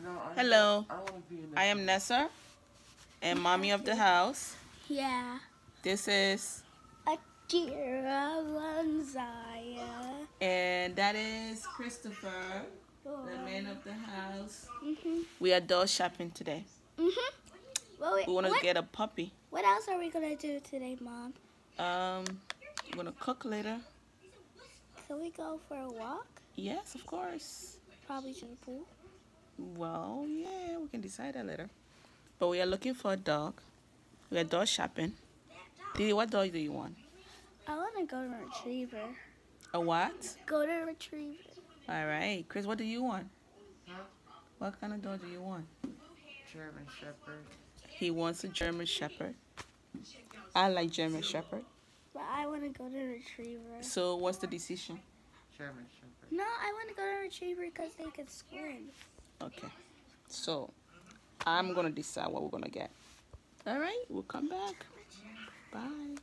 Hello, I am Nessa and mommy of the house. Yeah. This is Adira. and that is Christopher, the man of the house. Mhm. We are door shopping today. Well, We want to get a puppy. What else are we gonna do today, Mom? We're gonna cook later. Can we go for a walk? Yes, of course. Probably to the pool. Well, yeah, we can decide that later. But we are looking for a dog. We are door shopping. What dog do you want? I want to go to retriever. A what? Go to retriever. All right, Chris. What do you want? Huh? What kind of dog do you want? German Shepherd. He wants a German Shepherd. I like German Shepherd. But I want to go to retriever. So what's the decision? German Shepherd. No, I want to go to retriever because they can swim. Okay. So I'm gonna decide what we're gonna get. All right, we'll come back. Bye.